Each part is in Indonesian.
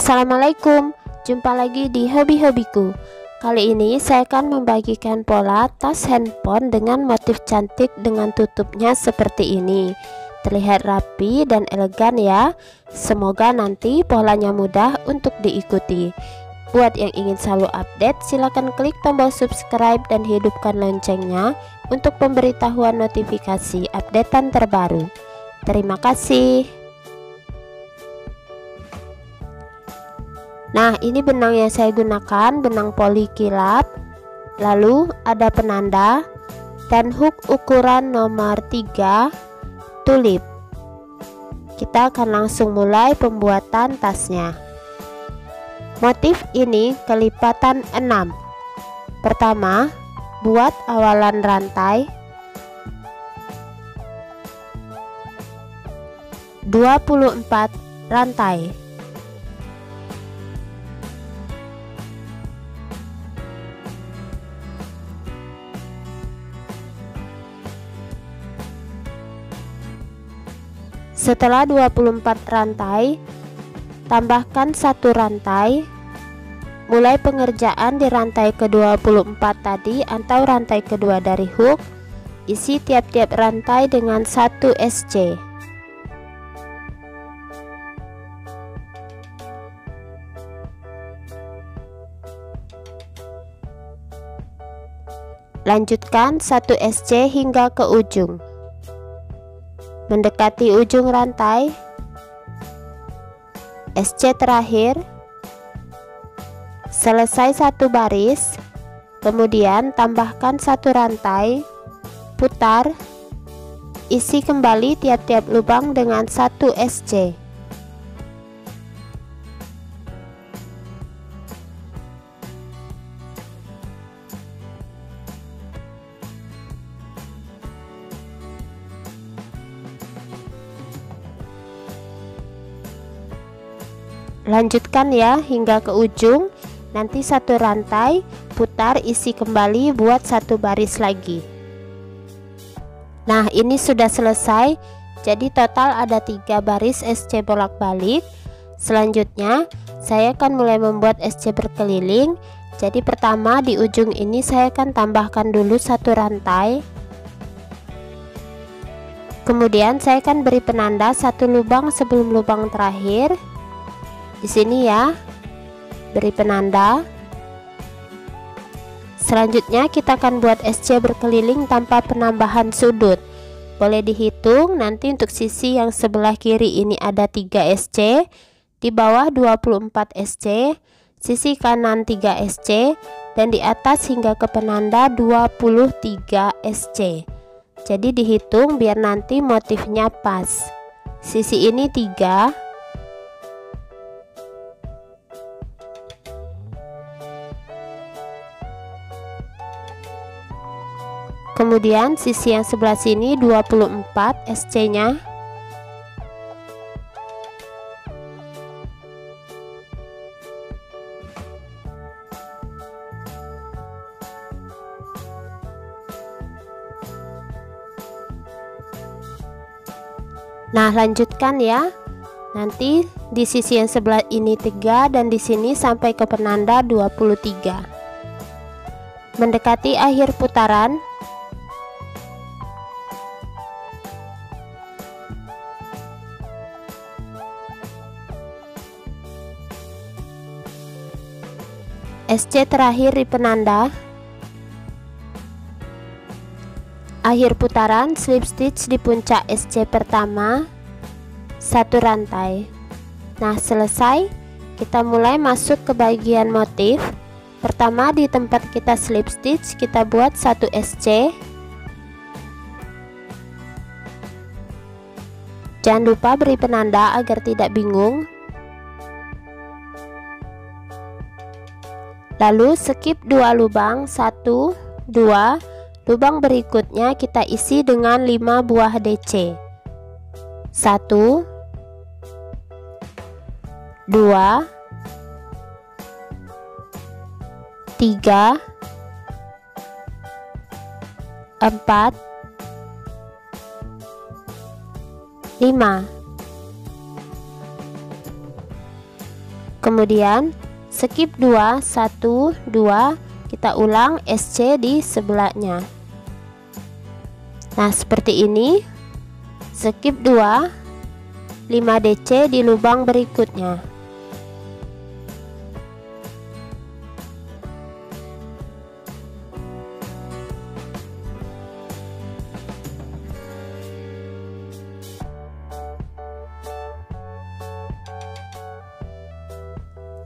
Assalamualaikum, jumpa lagi di hobi-hobiku. Kali ini saya akan membagikan pola tas handphone dengan motif cantik dengan tutupnya seperti ini. Terlihat rapi dan elegan ya. Semoga nanti polanya mudah untuk diikuti. Buat yang ingin selalu update, silakan klik tombol subscribe dan hidupkan loncengnya untuk pemberitahuan notifikasi updatean terbaru. Terima kasih. Nah, ini benang yang saya gunakan, benang poli kilap. Lalu ada penanda dan hook ukuran nomor 3 tulip. Kita akan langsung mulai pembuatan tasnya. Motif ini kelipatan 6. Pertama, buat awalan rantai 24 rantai. Setelah 24 rantai, tambahkan 1 rantai. Mulai pengerjaan di rantai ke-24 tadi atau rantai kedua dari hook. Isi tiap-tiap rantai dengan 1 SC. Lanjutkan 1 SC hingga ke ujung. Mendekati ujung rantai, SC terakhir. Selesai 1 baris, kemudian tambahkan 1 rantai, putar, isi kembali tiap-tiap lubang dengan 1 SC. Lanjutkan ya hingga ke ujung. Nanti 1 rantai, putar, isi kembali, buat 1 baris lagi. Nah, ini sudah selesai. Jadi total ada 3 baris SC bolak-balik. Selanjutnya saya akan mulai membuat SC berkeliling. Jadi pertama di ujung ini saya akan tambahkan dulu 1 rantai. Kemudian saya akan beri penanda 1 lubang sebelum lubang terakhir. Di sini ya, beri penanda. Selanjutnya kita akan buat SC berkeliling tanpa penambahan sudut. Boleh dihitung nanti untuk sisi yang sebelah kiri ini ada 3 SC, di bawah 24 SC, sisi kanan 3 SC, dan di atas hingga ke penanda 23 SC. Jadi dihitung biar nanti motifnya pas. Sisi ini 3, kemudian sisi yang sebelah sini 24 SC nya. Nah, lanjutkan ya. Nanti di sisi yang sebelah ini 3 dan di sini sampai ke penanda 23. Mendekati akhir putaran, SC terakhir di penanda. Akhir putaran, slip stitch di puncak SC pertama, 1 rantai. Nah, selesai. Kita mulai masuk ke bagian motif. Pertama di tempat kita slip stitch, kita buat 1 SC. Jangan lupa beri penanda agar tidak bingung. Lalu skip 2 lubang, 1, 2. Lubang berikutnya kita isi dengan 5 buah DC. 1, 2, 3, 4, 5. Kemudian skip 2, 1, 2, kita ulang SC di sebelahnya. Nah, seperti ini. Skip 2, 5 DC di lubang berikutnya.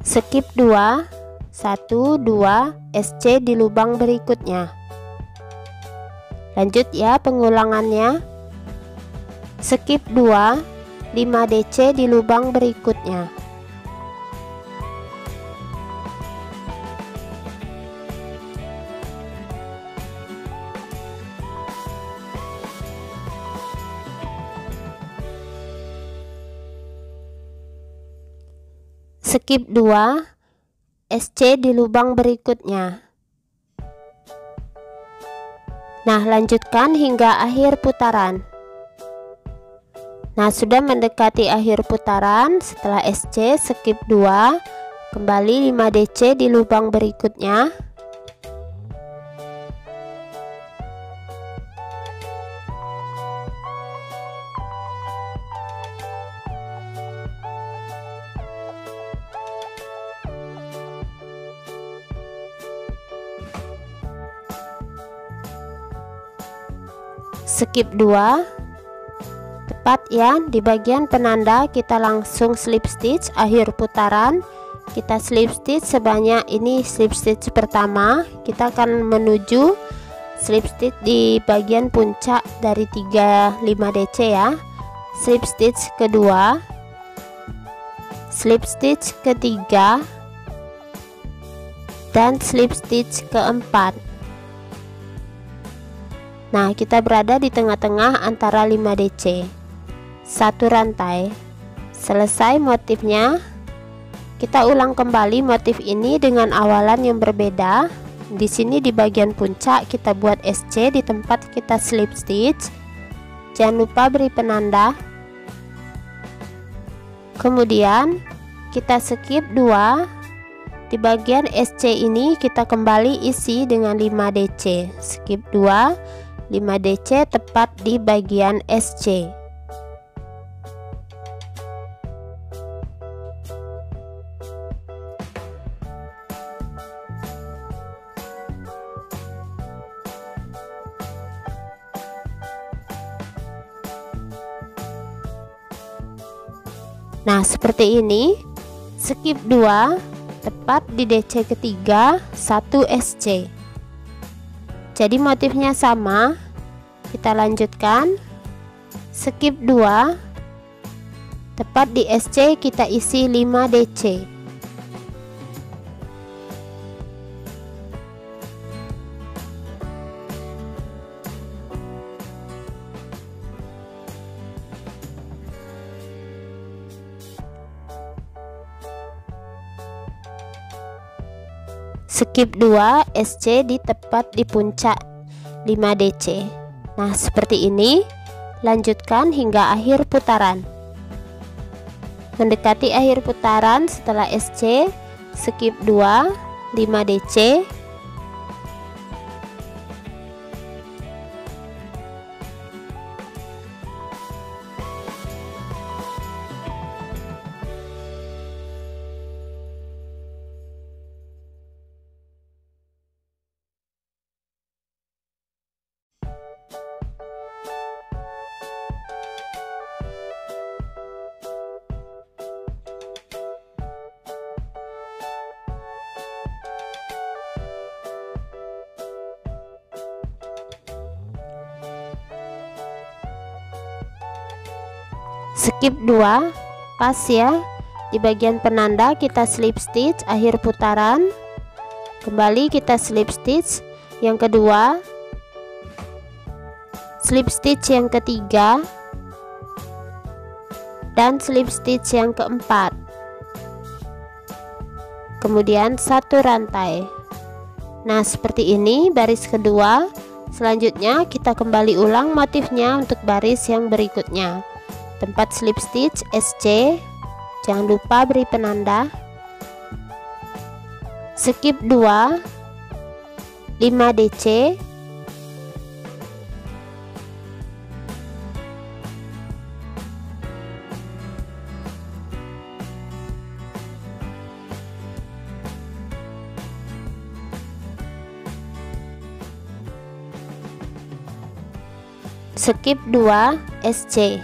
Skip 2, 1, 2, SC di lubang berikutnya. Lanjut ya pengulangannya. Skip 2, 5 DC di lubang berikutnya. Skip 2, SC di lubang berikutnya. Nah, lanjutkan hingga akhir putaran. Nah, sudah mendekati akhir putaran. Setelah SC, skip 2, kembali 5 DC di lubang berikutnya. Skip 2, tepat ya, di bagian penanda kita langsung slip stitch akhir putaran. Kita slip stitch sebanyak ini, slip stitch pertama. Kita akan menuju slip stitch di bagian puncak dari 35 DC ya. Slip stitch kedua, slip stitch ketiga, dan slip stitch keempat. Nah, kita berada di tengah-tengah antara 5 DC. Satu rantai. Selesai motifnya. Kita ulang kembali motif ini dengan awalan yang berbeda. Di sini di bagian puncak kita buat SC di tempat kita slip stitch. Jangan lupa beri penanda. Kemudian kita skip 2. Di bagian SC ini kita kembali isi dengan 5 DC. Skip 2, 5 DC tepat di bagian SC. Nah, seperti ini. Skip 2, tepat di DC ketiga, 1 SC. Jadi motifnya sama. Kita lanjutkan. Skip 2, tepat di SC kita isi 5 DC. Skip 2, SC di tepat di puncak 5 DC. Nah, seperti ini. Lanjutkan hingga akhir putaran. Mendekati akhir putaran setelah SC, skip 2, 5 DC. Skip 2, pas ya. Di bagian penanda kita slip stitch akhir putaran. Kembali kita slip stitch yang kedua, slip stitch yang ketiga, dan slip stitch yang keempat. Kemudian satu rantai. Nah, seperti ini baris kedua. Selanjutnya kita kembali ulang motifnya untuk baris yang berikutnya. Tempat slip stitch SC, jangan lupa beri penanda. skip 2, 5 DC, skip 2 SC.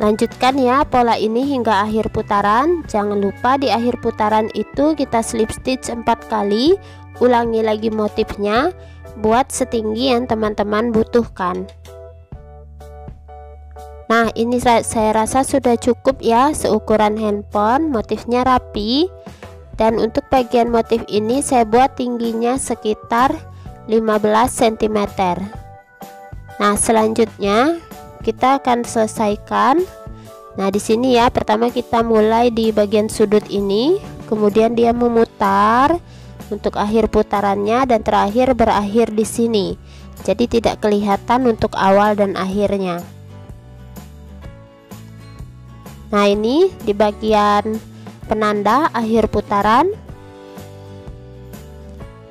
Lanjutkan ya pola ini hingga akhir putaran. Jangan lupa di akhir putaran itu kita slip stitch 4 kali. Ulangi lagi motifnya, buat setinggi yang teman-teman butuhkan. Nah, ini saya rasa sudah cukup ya, seukuran handphone, motifnya rapi. Dan untuk bagian motif ini saya buat tingginya sekitar 15 cm. Nah, selanjutnya kita akan selesaikan. Nah, di sini ya, pertama kita mulai di bagian sudut ini, kemudian dia memutar untuk akhir putarannya dan terakhir berakhir di sini. Jadi tidak kelihatan untuk awal dan akhirnya. Nah, ini di bagian penanda akhir putaran.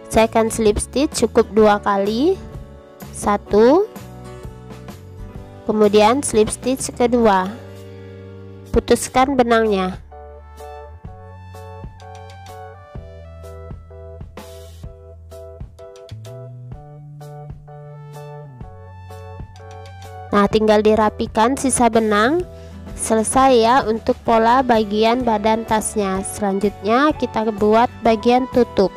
Saya akan slip stitch cukup 2 kali. 1, kemudian slip stitch kedua, putuskan benangnya. Nah, tinggal dirapikan sisa benang. Selesai ya untuk pola bagian badan tasnya. Selanjutnya kita buat bagian tutup.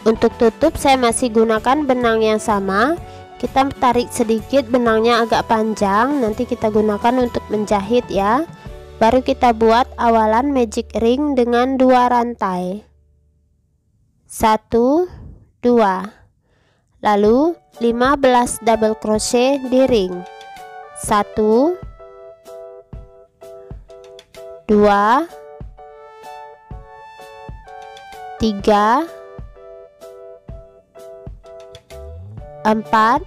Untuk tutup saya masih gunakan benang yang sama. Kita tarik sedikit benangnya agak panjang, nanti kita gunakan untuk menjahit ya. Baru kita buat awalan magic ring dengan 2 rantai. 1, 2. Lalu 15 double crochet di ring. 1, 2, 3, 4,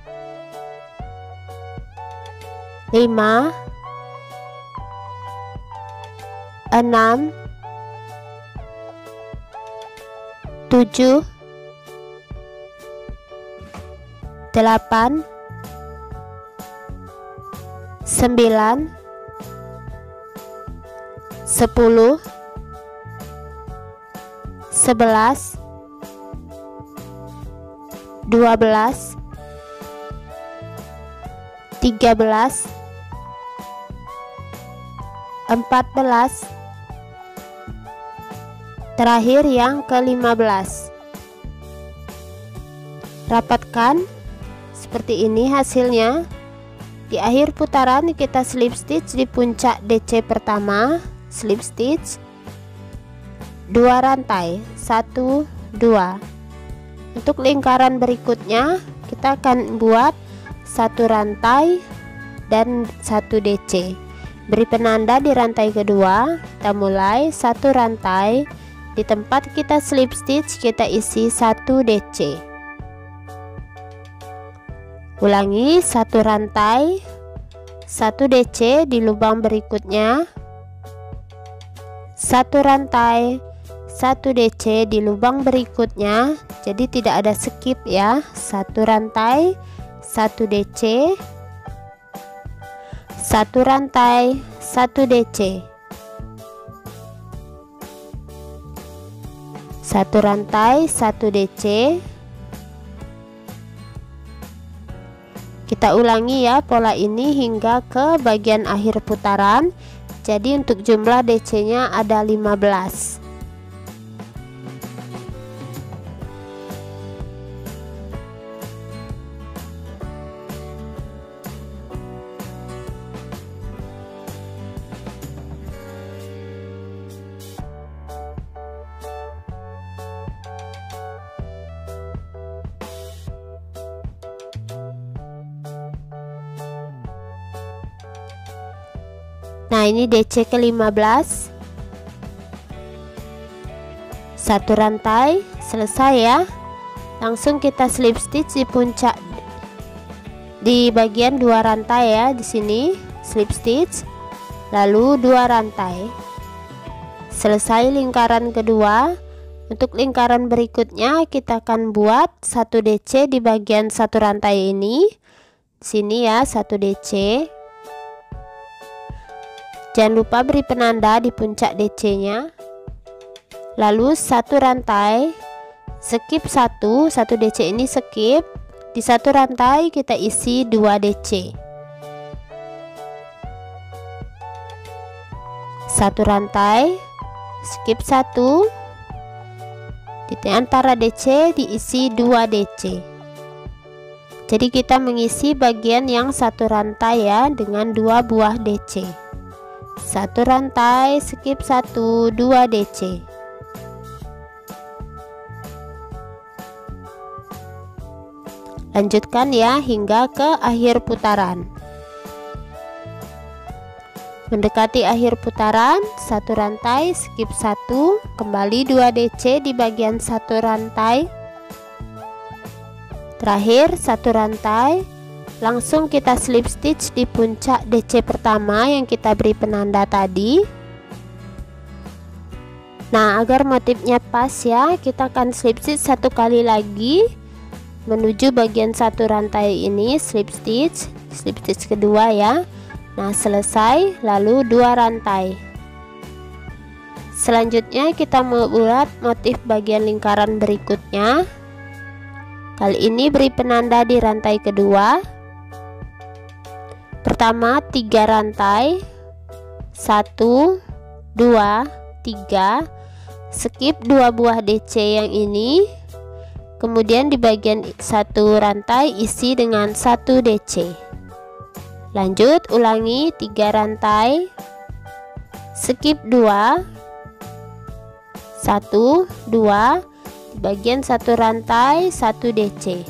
5, 6, 7, 8, 9, 10, 11, 12, 13, 14, terakhir yang ke-15. Rapatkan seperti ini hasilnya. Di akhir putaran kita slip stitch di puncak DC pertama, slip stitch 2 rantai, 1, 2. Untuk lingkaran berikutnya kita akan buat 1 rantai dan 1 DC. Beri penanda di rantai kedua. Kita mulai 1 rantai. Di tempat kita slip stitch kita isi 1 DC. Ulangi 1 rantai, 1 DC di lubang berikutnya, 1 rantai, 1 DC di lubang berikutnya. Jadi tidak ada skip ya. 1 rantai, 1 DC, 1 rantai, 1 DC, 1 rantai, 1 DC. Kita ulangi ya pola ini hingga ke bagian akhir putaran. Jadi untuk jumlah DC nya ada 15. Nah, ini DC ke-15. 1 rantai, selesai ya. Langsung kita slip stitch di puncak di bagian 2 rantai ya, di sini slip stitch. Lalu 2 rantai. selesai lingkaran kedua. Untuk lingkaran berikutnya kita akan buat 1 DC di bagian satu rantai ini. Sini ya, 1 DC. Jangan lupa beri penanda di puncak DC-nya. Lalu 1 rantai, skip 1 DC ini skip. Di 1 rantai kita isi 2 DC. 1 rantai, skip 1. Di antara DC diisi 2 DC. Jadi kita mengisi bagian yang 1 rantai ya dengan 2 buah DC. 1 rantai, skip 1, 2 DC. Lanjutkan ya hingga ke akhir putaran. Mendekati akhir putaran, 1 rantai, skip 1, kembali 2 DC di bagian 1 rantai. Terakhir 1 rantai, langsung kita slip stitch di puncak DC pertama yang kita beri penanda tadi. Nah, agar motifnya pas ya, kita akan slip stitch 1 kali lagi menuju bagian 1 rantai ini, slip stitch kedua ya. Nah, selesai, lalu 2 rantai. Selanjutnya kita membuat motif bagian lingkaran berikutnya. Kali ini beri penanda di rantai kedua. Pertama 3 rantai, 1, 2, 3, skip 2 buah DC yang ini. Kemudian di bagian 1 rantai isi dengan 1 DC. Lanjut, ulangi 3 rantai, skip 2, 1, 2, bagian 1 rantai 1 DC.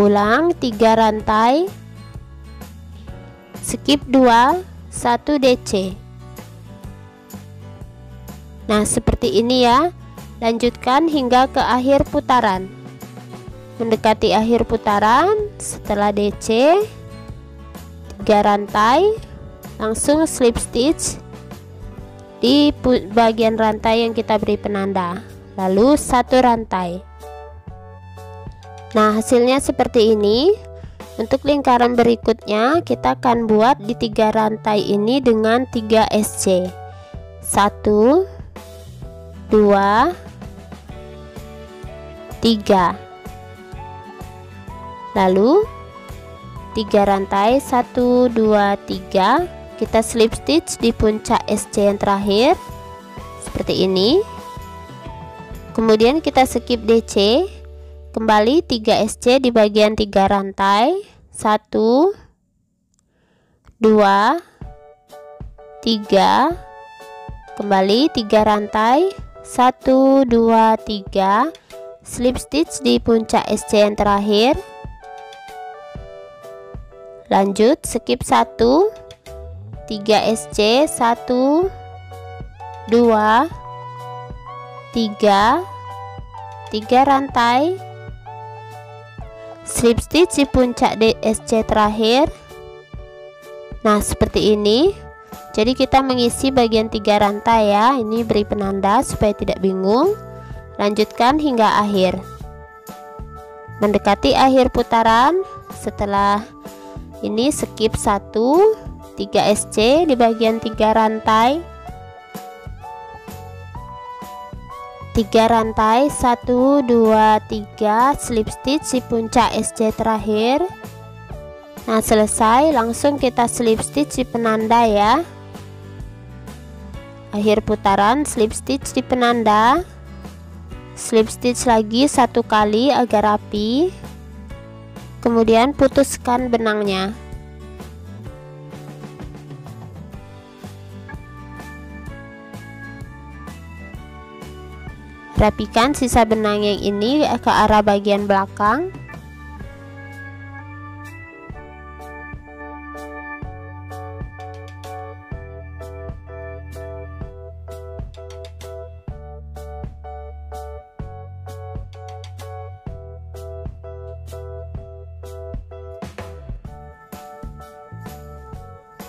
Ulang 3 rantai, skip 2, 1 DC. Nah, seperti ini ya. Lanjutkan hingga ke akhir putaran. Mendekati akhir putaran, setelah DC 3 rantai, langsung slip stitch di bagian rantai yang kita beri penanda, lalu 1 rantai. Nah, hasilnya seperti ini. Untuk lingkaran berikutnya kita akan buat di 3 rantai ini dengan 3 SC. 1, 2, 3. Lalu 3 rantai, 1, 2, 3, kita slip stitch di puncak SC yang terakhir seperti ini. Kemudian kita skip DC, kembali 3 SC di bagian 3 rantai, 1, 2, 3, kembali 3 rantai, 1, 2, 3, slip stitch di puncak SC yang terakhir. Lanjut skip 1, 3 SC, 1, 2, 3, 3 rantai, slip stitch di puncak SC terakhir. Nah, seperti ini. Jadi kita mengisi bagian 3 rantai ya. Ini beri penanda supaya tidak bingung. Lanjutkan hingga akhir. Mendekati akhir putaran, setelah ini skip 1, 3 SC di bagian 3 rantai, 3 rantai, 1, 2, 3, slip stitch di puncak SC terakhir. Nah, selesai, langsung kita slip stitch di penanda ya. Akhir putaran, slip stitch di penanda, slip stitch lagi 1 kali agar rapi. Kemudian putuskan benangnya. Rapikan sisa benang yang ini ke arah bagian belakang.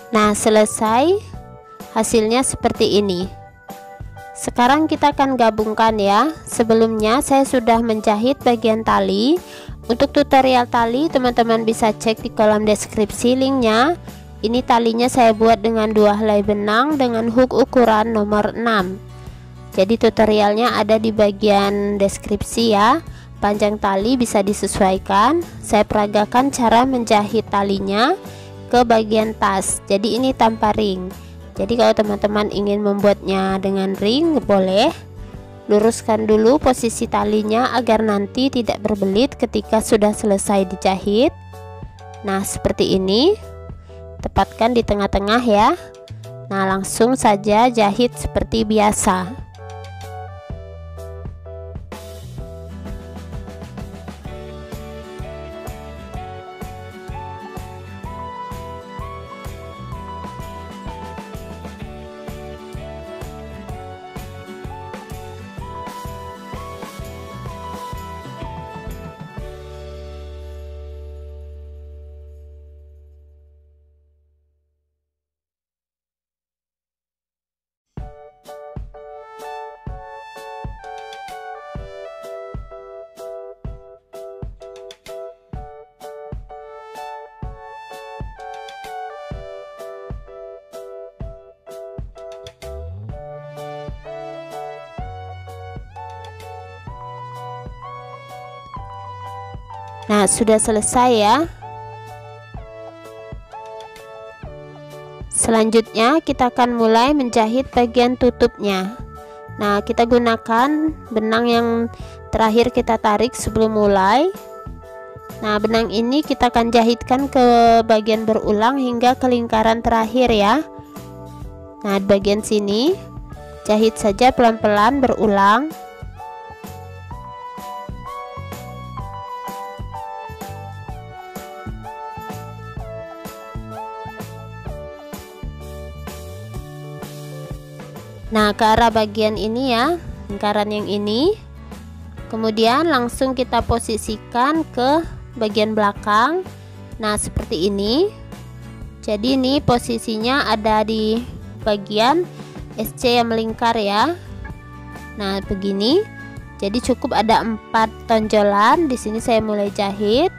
Nah, selesai, hasilnya seperti ini. Sekarang kita akan gabungkan ya. Sebelumnya saya sudah menjahit bagian tali. Untuk tutorial tali teman-teman bisa cek di kolom deskripsi linknya. Ini talinya saya buat dengan 2 helai benang dengan hook ukuran nomor 6. Jadi tutorialnya ada di bagian deskripsi ya. Panjang tali bisa disesuaikan. Saya peragakan cara menjahit talinya ke bagian tas. Jadi ini tanpa ring. Jadi kalau teman-teman ingin membuatnya dengan ring boleh. Luruskan dulu posisi talinya agar nanti tidak berbelit ketika sudah selesai dijahit. Nah seperti ini. Tepatkan di tengah-tengah ya. Nah langsung saja jahit seperti biasa. Nah sudah selesai ya. Selanjutnya kita akan mulai menjahit bagian tutupnya. Nah kita gunakan benang yang terakhir kita tarik sebelum mulai. Nah benang ini kita akan jahitkan ke bagian berulang hingga ke lingkaran terakhir ya. Nah di bagian sini jahit saja pelan-pelan berulang. Nah ke arah bagian ini ya, lingkaran yang ini. Kemudian langsung kita posisikan ke bagian belakang. Nah seperti ini. Jadi ini posisinya ada di bagian SC yang melingkar ya. Nah begini. Jadi cukup ada 4 tonjolan. Di sini saya mulai jahit.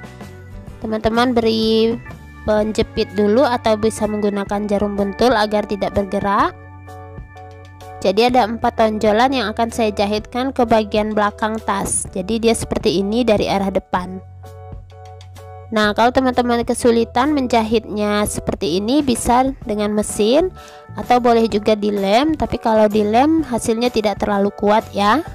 Teman-teman beri penjepit dulu atau bisa menggunakan jarum buntul agar tidak bergerak. Jadi ada 4 tonjolan yang akan saya jahitkan ke bagian belakang tas. Jadi dia seperti ini dari arah depan. Nah kalau teman-teman kesulitan menjahitnya seperti ini bisa dengan mesin atau boleh juga dilem. Tapi kalau dilem hasilnya tidak terlalu kuat ya.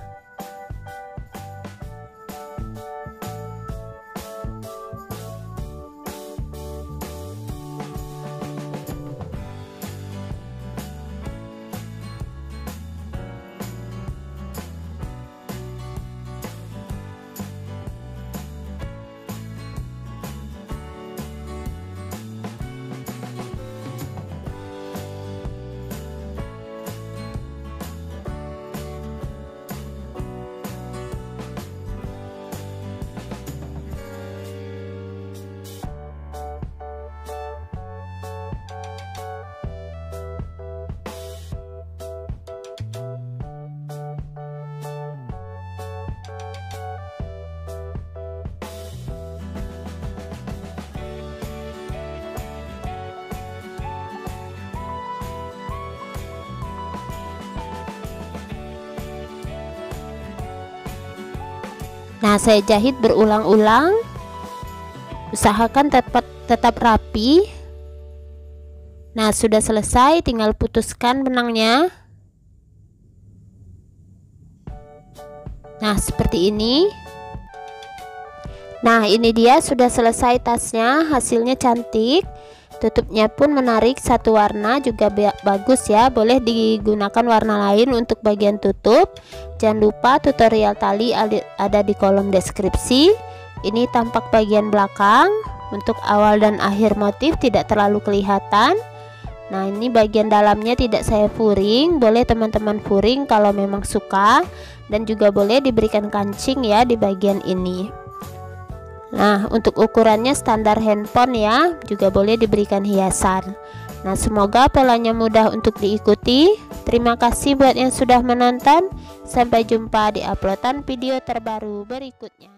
Nah saya jahit berulang-ulang. Usahakan tetap rapi. Nah sudah selesai, tinggal putuskan benangnya. Nah seperti ini. Nah ini dia sudah selesai tasnya. Hasilnya cantik. Tutupnya pun menarik, satu warna juga bagus ya. Boleh digunakan warna lain untuk bagian tutup. Jangan lupa tutorial tali ada di kolom deskripsi. Ini tampak bagian belakang. Untuk awal dan akhir motif tidak terlalu kelihatan. Nah ini bagian dalamnya tidak saya furing. Boleh teman-teman furing kalau memang suka. Dan juga boleh diberikan kancing ya di bagian ini. Nah untuk ukurannya standar handphone ya. Juga boleh diberikan hiasan. Nah semoga polanya mudah untuk diikuti. Terima kasih buat yang sudah menonton. Sampai jumpa di uploadan video terbaru berikutnya.